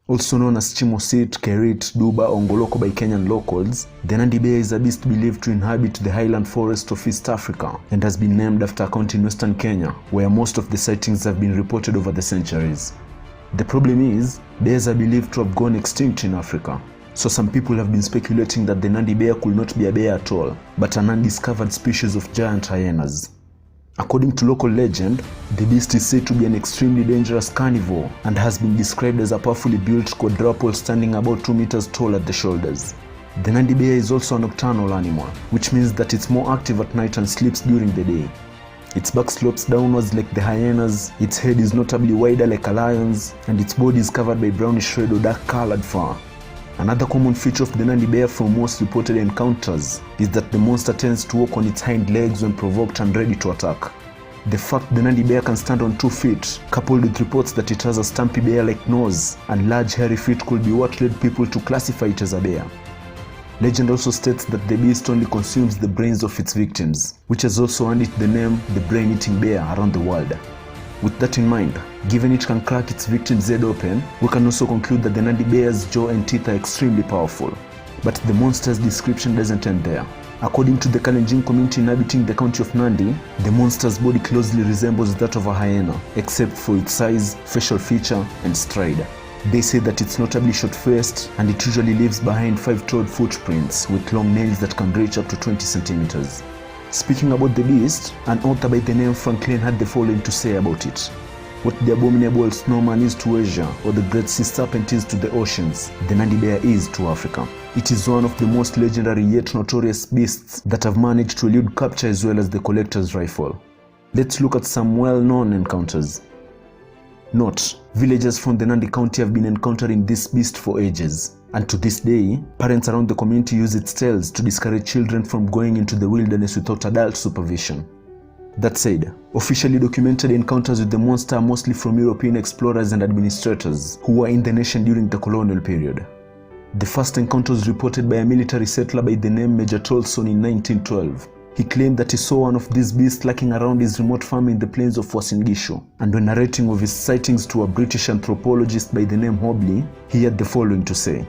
Also known as 𝗤𝗛𝗘𝗔𝗡𝗡𝗟 Ongoloko by Kenyan locals, the Nandi bear is a beast believed to inhabit the highland forest of East Africa and has been named after a county in western Kenya, where most of the sightings have been reported over the centuries. The problem is, bears are believed to have gone extinct in Africa. So some people have been speculating that the Nandi bear could not be a bear at all, but an undiscovered species of giant hyenas. According to local legend, the beast is said to be an extremely dangerous carnivore and has been described as a powerfully built quadruped standing about 2 meters tall at the shoulders. The Nandi bear is also a nocturnal animal, which means that it's more active at night and sleeps during the day. Its back slopes downwards like the hyenas, its head is notably wider like a lion's, and its body is covered by brownish red or dark colored fur. Another common feature of the Nandi bear from most reported encounters is that the monster tends to walk on its hind legs when provoked and ready to attack. The fact the Nandi bear can stand on 2 feet, coupled with reports that it has a stumpy bear-like nose and large hairy feet, could be what led people to classify it as a bear. Legend also states that the beast only consumes the brains of its victims, which has also earned it the name the brain-eating bear around the world. With that in mind, given it can crack its victim's head open, we can also conclude that the Nandi bear's jaw and teeth are extremely powerful. But the monster's description doesn't end there. According to the Kalenjin community inhabiting the county of Nandi, the monster's body closely resembles that of a hyena, except for its size, facial feature, and stride. They say that it's notably short-faced, and it usually leaves behind 5-toed footprints with long nails that can reach up to 20 centimeters. Speaking about the beast, an author by the name Franklin had the following to say about it. What the abominable snowman is to Asia, or the great sea serpent is to the oceans, the Nandi bear is to Africa. It is one of the most legendary yet notorious beasts that have managed to elude capture as well as the collector's rifle. Let's look at some well-known encounters. Note: villagers from the Nandi county have been encountering this beast for ages, and to this day, parents around the community use its tails to discourage children from going into the wilderness without adult supervision. That said, officially documented encounters with the monster are mostly from European explorers and administrators who were in the nation during the colonial period. The first encounter was reported by a military settler by the name Major Tolson in 1912. He claimed that he saw one of these beasts lurking around his remote farm in the plains of Uasin Gishu, and when narrating of his sightings to a British anthropologist by the name Hobley, he had the following to say.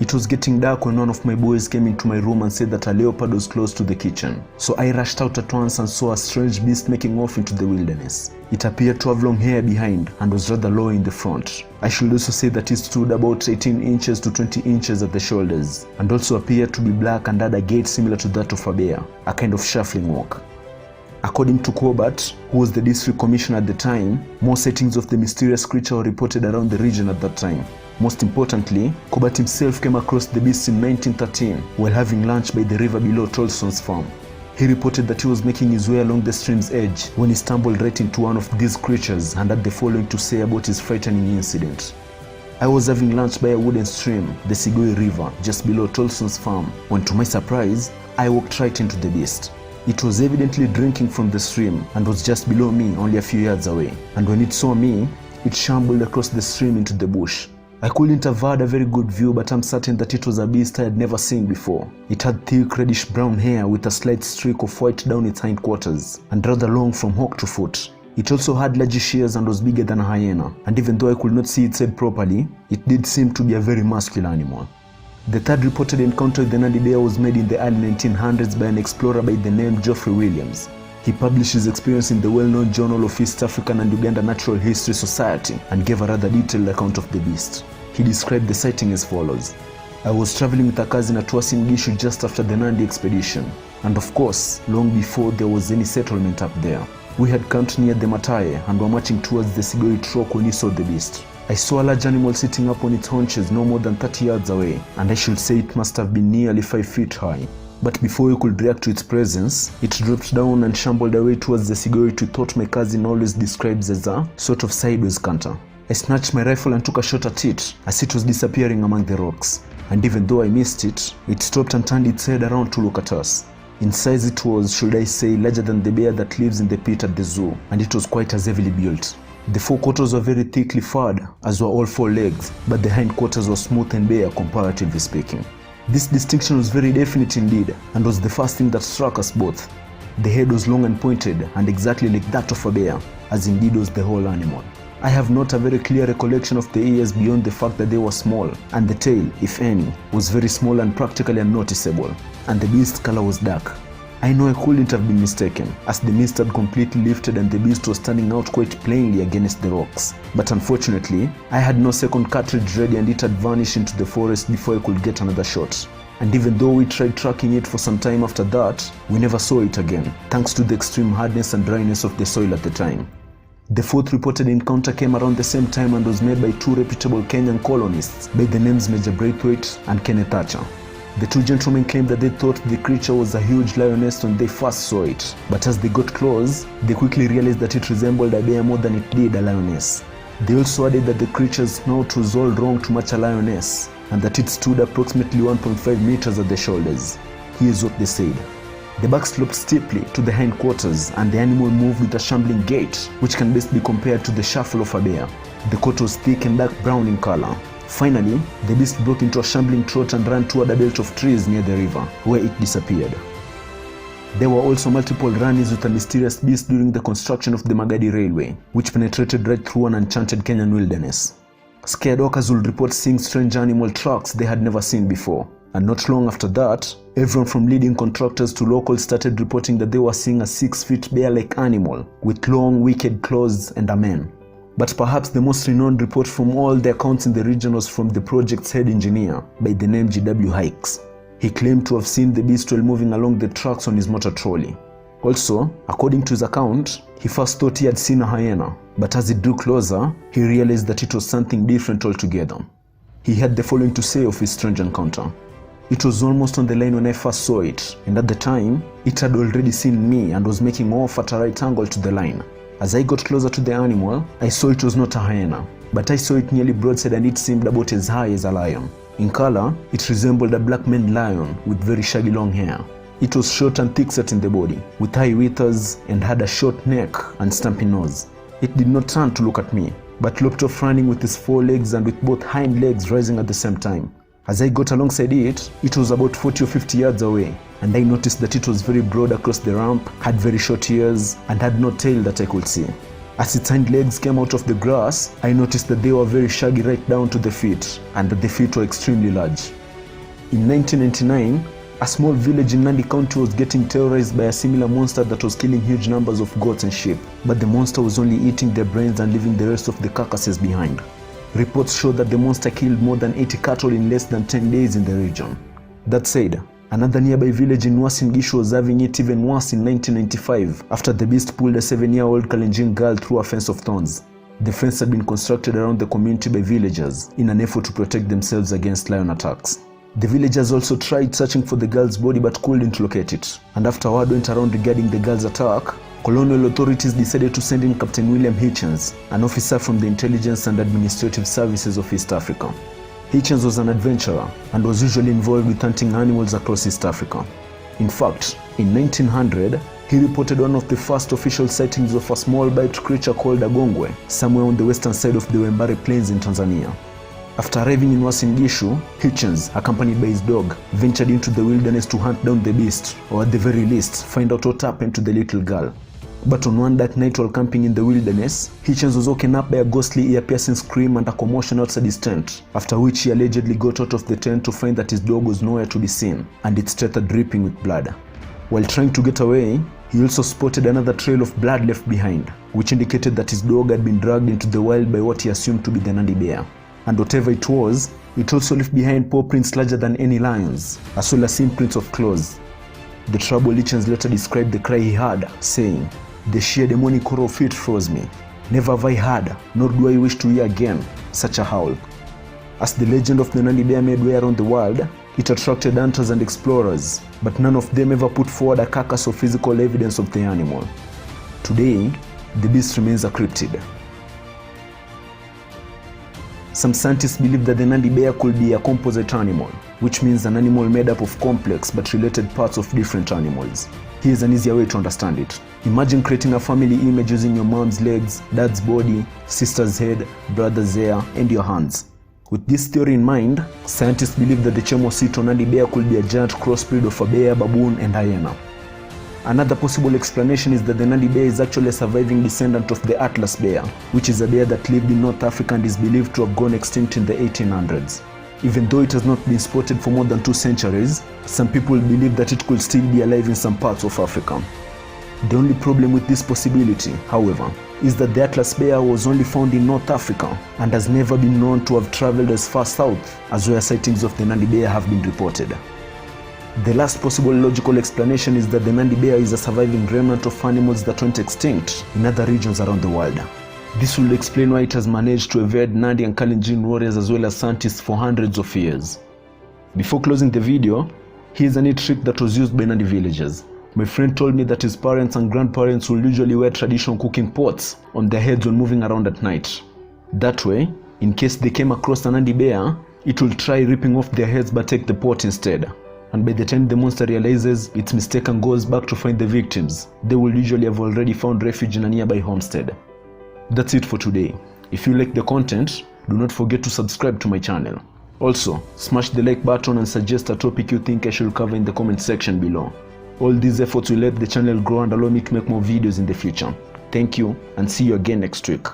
It was getting dark when one of my boys came into my room and said that a leopard was close to the kitchen. So I rushed out at once and saw a strange beast making off into the wilderness. It appeared to have long hair behind and was rather low in the front. I should also say that it stood about 18 inches to 20 inches at the shoulders, and also appeared to be black and had a gait similar to that of a bear, a kind of shuffling walk. According to 𝗤𝗪𝗣𝗅, who was the district commissioner at the time, more sightings of the mysterious creature were reported around the region at that time. Most importantly, 𝗤𝗪𝗣𝗅 himself came across the beast in 1913 while having lunch by the river below Tolson's farm. He reported that he was making his way along the stream's edge when he stumbled right into one of these creatures and had the following to say about his frightening incident. I was having lunch by a wooden stream, the 𝗖𝗛𝗘𝗔𝗡𝗟 River, just below Tolson's farm, when to my surprise, I walked right into the beast. It was evidently drinking from the stream and was just below me, only a few yards away, and when it saw me, it shambled across the stream into the bush. I couldn't have had a very good view, but I'm certain that it was a beast I had never seen before. It had thick reddish brown hair with a slight streak of white down its hindquarters, and rather long from hock to foot. It also had large ears and was bigger than a hyena, and even though I could not see its head properly, it did seem to be a very muscular animal. The third reported encounter with the Nandi bear was made in the early 1900s by an explorer by the name Geoffrey Williams. He published his experience in the well-known Journal of East African and Uganda Natural History Society and gave a rather detailed account of the beast. He described the sighting as follows. I was traveling with a cousin at Uasin Gishu just after the Nandi expedition, and of course, long before there was any settlement up there. We had camped near the 𝗪𝗪𝗣𝗅 and were marching towards the 𝗖𝗛𝗘𝗔𝗡𝗡𝗟 rock when we saw the beast. I saw a large animal sitting up on its haunches no more than 30 yards away, and I should say it must have been nearly 5 feet high. But before we could react to its presence, it dropped down and shambled away towards the 𝗖𝗛𝗘𝗡𝗟 my cousin always describes as a sort of sideways canter. I snatched my rifle and took a shot at it as it was disappearing among the rocks. And even though I missed it, it stopped and turned its head around to look at us. In size it was, should I say, larger than the bear that lives in the pit at the zoo, and it was quite as heavily built. The forequarters were very thickly furred, as were all 4 legs, but the hindquarters were smooth and bare comparatively speaking. This distinction was very definite indeed, and was the first thing that struck us both. The head was long and pointed, and exactly like that of a bear, as indeed was the whole animal. I have not a very clear recollection of the ears beyond the fact that they were small, and the tail, if any, was very small and practically unnoticeable, and the beast's color was dark. I know I couldn't have been mistaken, as the mist had completely lifted and the beast was standing out quite plainly against the rocks. But unfortunately, I had no second cartridge ready and it had vanished into the forest before I could get another shot. And even though we tried tracking it for some time after that, we never saw it again, thanks to the extreme hardness and dryness of the soil at the time. The fourth reported encounter came around the same time and was made by two reputable Kenyan colonists by the names Major Braithwaite and 𝗧𝗧𝗧𝗧. The two gentlemen claimed that they thought the creature was a huge lioness when they first saw it, but as they got close, they quickly realized that it resembled a bear more than it did a lioness. They also added that the creature's snout was all wrong to match a lioness, and that it stood approximately 1.5 meters at the shoulders. Here's what they said. The back sloped steeply to the hindquarters, and the animal moved with a shambling gait, which can best be compared to the shuffle of a bear. The coat was thick and dark brown in color. Finally, the beast broke into a shambling trot and ran toward a belt of trees near the river, where it disappeared. There were also multiple run-ins with a mysterious beast during the construction of the Magadi Railway, which penetrated right through an enchanted Kenyan wilderness. Scared walkers would report seeing strange animal tracks they had never seen before, and not long after that, everyone from leading contractors to locals started reporting that they were seeing a 6-foot bear-like animal with long, wicked claws and a mane. But perhaps the most renowned report from all the accounts in the region was from the project's head engineer by the name 𝗣𝗣𝗣𝗣𝗧. He claimed to have seen the beast while moving along the tracks on his motor trolley. Also, according to his account, he first thought he had seen a hyena, but as he drew closer, he realized that it was something different altogether. He had the following to say of his strange encounter. It was almost on the line when I first saw it, and at the time, it had already seen me and was making off at a right angle to the line. As I got closer to the animal, I saw it was not a hyena, but I saw it nearly broadside and it seemed about as high as a lion. In color, it resembled a black maned lion with very shaggy long hair. It was short and thick-set in the body, with high withers and had a short neck and stumpy nose. It did not turn to look at me, but loped off running with its forelegs and with both hind legs rising at the same time. As I got alongside it, it was about 40 or 50 yards away, and I noticed that it was very broad across the ramp, had very short ears, and had no tail that I could see. As its hind legs came out of the grass, I noticed that they were very shaggy right down to the feet, and that the feet were extremely large. In 1999, a small village in Nandi County was getting terrorized by a similar monster that was killing huge numbers of goats and sheep, but the monster was only eating their brains and leaving the rest of the carcasses behind. Reports show that the monster killed more than 80 cattle in less than 10 days in the region. That said, another nearby village in 𝗬𝗧𝗧𝗧𝗧 was having it even worse in 1995 after the beast pulled a 7-year-old Kalenjin girl through a fence of thorns. The fence had been constructed around the community by villagers in an effort to protect themselves against lion attacks. The villagers also tried searching for the girl's body but couldn't locate it, and after word went around regarding the girl's attack, colonial authorities decided to send in Captain William Hitchens, an officer from the Intelligence and Administrative Services of East Africa. Hitchens was an adventurer and was usually involved with hunting animals across East Africa. In fact, in 1900, he reported one of the first official sightings of a small bite creature called a 𝗣𝗪𝗧 somewhere on the western side of the 𝗬𝗪𝗡 Plains in Tanzania. After arriving in 𝗬𝗪𝗡 Gishu, Hitchens, accompanied by his dog, ventured into the wilderness to hunt down the beast, or at the very least, find out what happened to the little girl. But on one dark night while camping in the wilderness, Hitchens was woken up by a ghostly ear-piercing scream and a commotion outside his tent, after which he allegedly got out of the tent to find that his dog was nowhere to be seen, and its teeth dripping with blood. While trying to get away, he also spotted another trail of blood left behind, which indicated that his dog had been dragged into the wild by what he assumed to be the Nandi bear. And whatever it also left behind paw prints larger than any lion's, as well as imprints of claws. The troubled Hitchens later described the cry he heard, saying, "The sheer demonic horror of it froze me. Never have I heard, nor do I wish to hear again, such a howl." As the legend of the Nandi bear made way around the world, it attracted hunters and explorers, but none of them ever put forward a carcass or physical evidence of the animal. Today, the beast remains a cryptid. Some scientists believe that the Nandi bear could be a composite animal, which means an animal made up of complex but related parts of different animals. Here's an easier way to understand it. Imagine creating a family image using your mom's legs, dad's body, sister's head, brother's hair, and your hands. With this theory in mind, scientists believe that the 𝗬𝗧𝗧𝗧𝗧𝗧 Nandi bear could be a giant crossbreed of a bear, baboon, and hyena. Another possible explanation is that the Nandi bear is actually a surviving descendant of the Atlas bear, which is a bear that lived in North Africa and is believed to have gone extinct in the 1800s. Even though it has not been spotted for more than 2 centuries, some people believe that it could still be alive in some parts of Africa. The only problem with this possibility, however, is that the Atlas bear was only found in North Africa and has never been known to have traveled as far south as where sightings of the Nandi bear have been reported. The last possible logical explanation is that the Nandi bear is a surviving remnant of animals that went extinct in other regions around the world. This will explain why it has managed to evade Nandi and Kalenjin warriors as well as scientists for hundreds of years. Before closing the video, here's a neat trick that was used by Nandi villagers. My friend told me that his parents and grandparents will usually wear traditional cooking pots on their heads when moving around at night. That way, in case they came across a Nandi bear, it will try ripping off their heads but take the pot instead. And by the time the monster realizes its mistake and goes back to find the victims, they will usually have already found refuge in a nearby homestead. That's it for today. If you like the content, do not forget to subscribe to my channel. Also, smash the like button and suggest a topic you think I should cover in the comment section below. All these efforts will help the channel grow and allow me to make more videos in the future. Thank you and see you again next week.